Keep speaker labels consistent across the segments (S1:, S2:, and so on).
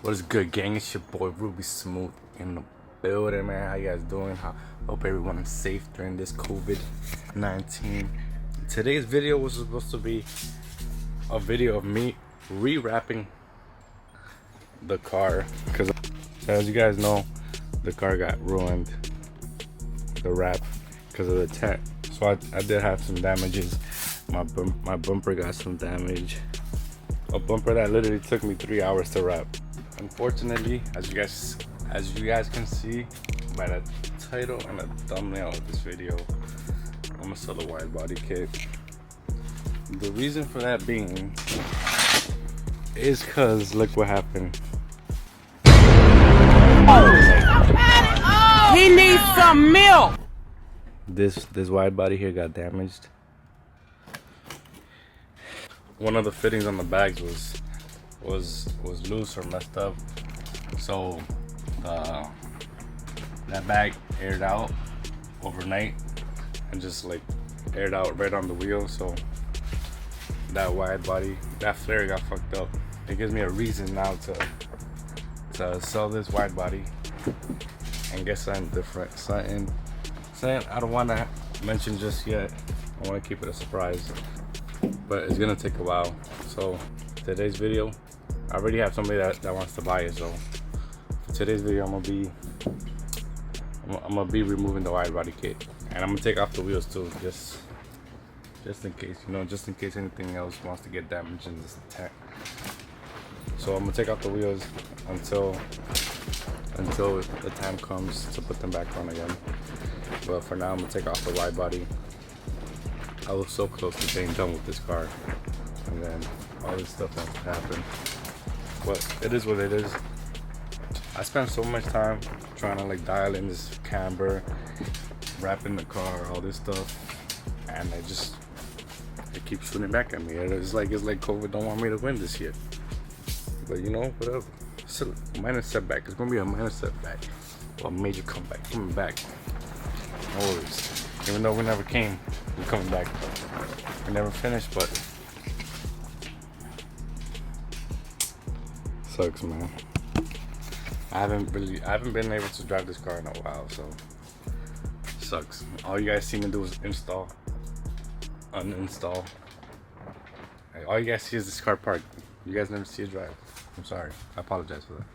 S1: What is good, gang? It's your boy Ruby Smooth in the building, man. How you guys doing? Hope everyone is safe during this COVID-19. Today's video was supposed to be a video of me rewrapping the car, because as you guys know, the car got ruined, the wrap, because of the tent. So I did have some damages. My bumper got some damage. A bumper that literally took me 3 hours to wrap. Unfortunately, as you guys can see by the title and the thumbnail of this video, I'm gonna sell a wide body kit. The reason for that being is cause look what happened.
S2: He needs some milk.
S1: This wide body here got damaged. One of the fittings on the bags was loose or messed up, so that bag aired out overnight and just like aired out right on the wheel, so that wide body, that flare got fucked up. It gives me a reason now to sell this wide body and get something different, something I don't want to mention just yet. I want to keep it a surprise, but it's gonna take a while. So today's video, I already have somebody that wants to buy it, so for today's video I'm gonna be removing the wide body kit, and I'm gonna take off the wheels too, just in case, just in case anything else wants to get damaged in this tent. So I'm gonna take off the wheels until the time comes to put them back on again. But for now, I'm gonna take off the wide body. I was so close to being done with this car, and then all this stuff has to happen. But it is what it is. I spent so much time trying to like dial in this camber, wrapping the car, all this stuff, and it keeps shooting back at me. It's like COVID don't want me to win this year. But whatever. It's a minor setback. It's gonna be a minor setback, or a major comeback. Coming back. No worries. Even though we never came, we're coming back. We never finished, but sucks, man. I haven't been able to drive this car in a while, so sucks. All you guys see me do is install, uninstall. All you guys see is this car parked. You guys never see it drive. I'm sorry. I apologize for that.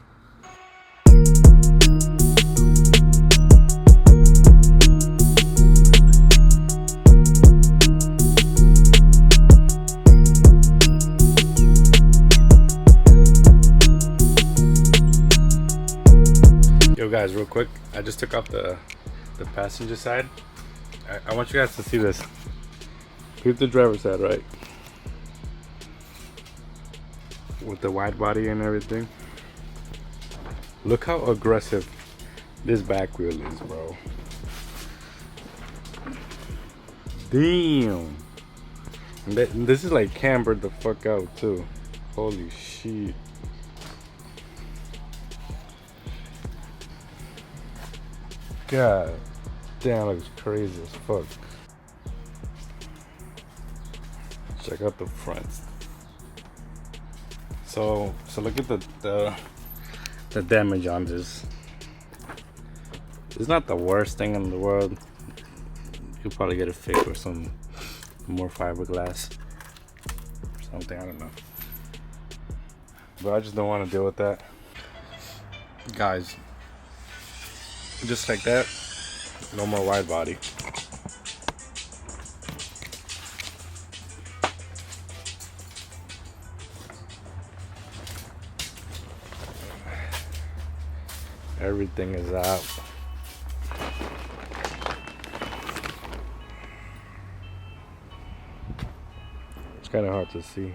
S1: Yo guys, real quick, I just took off the passenger side. I want you guys to see this. Here's the driver's side, right? With the wide body and everything. Look how aggressive this back wheel is, bro. Damn. This is like cambered the fuck out too. Holy shit. God damn, looks crazy as fuck. Check out the fronts. So look at the damage on this. It's not the worst thing in the world. You'll probably get it fixed with some more fiberglass or something, I don't know. But I just don't want to deal with that. Guys, just like that, no more wide body. Everything is out. It's kind of hard to see.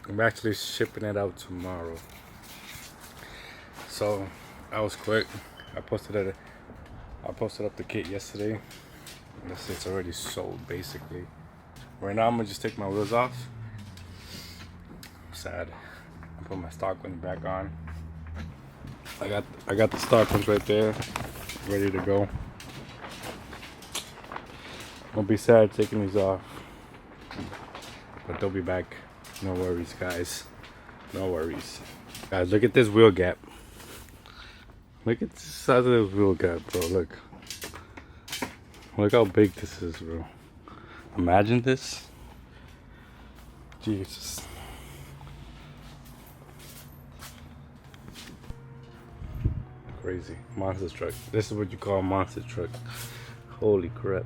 S1: I'm actually shipping it out tomorrow. So I was quick. I posted up the kit yesterday. It's already sold basically. Right now I'm gonna just take my wheels off. Sad. I put my stock ones back on. I got the stock ones right there, ready to go. Don't be sad taking these off, but they'll be back. No worries, guys. No worries. Guys, look at this wheel gap. Look at the size of this wheel gap, bro. Look. Look how big this is, bro. Imagine this. Jesus. Crazy. Monster truck. This is what you call a monster truck. Holy crap.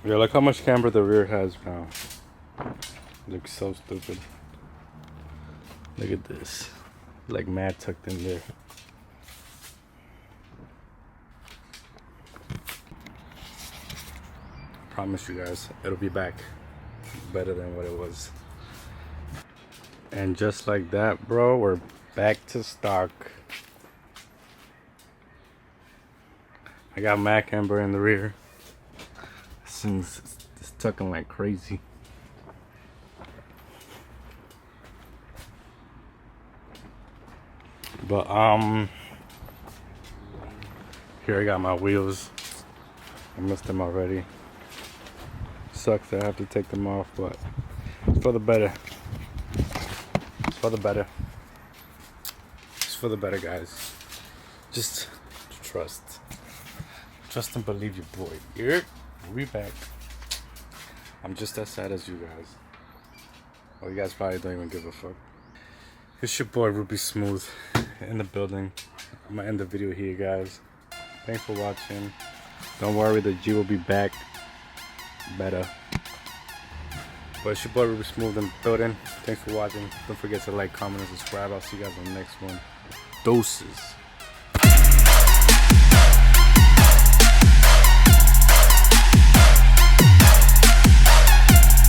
S1: Yeah, look how much camber the rear has now. Looks so stupid. Look at this. Like mad tucked in there. Promise you guys, it'll be back better than what it was. And just like that, bro, we're back to stock. I got mad camber in the rear. This thing's it's tucking like crazy. But here I got my wheels. I missed them already. Sucks that I have to take them off, but it's for the better. It's for the better. It's for the better, guys. Just trust. Trust and believe your boy. Here, we back. I'm just as sad as you guys. Well, you guys probably don't even give a fuck. It's your boy Ruby Smooth in the building. I'm gonna end the video here, guys. Thanks for watching. Don't worry, the G will be back better. But it's your boy Ruby Smooth in the building. Thanks for watching. Don't forget to like, comment, and subscribe. I'll see you guys on the next one. Doses.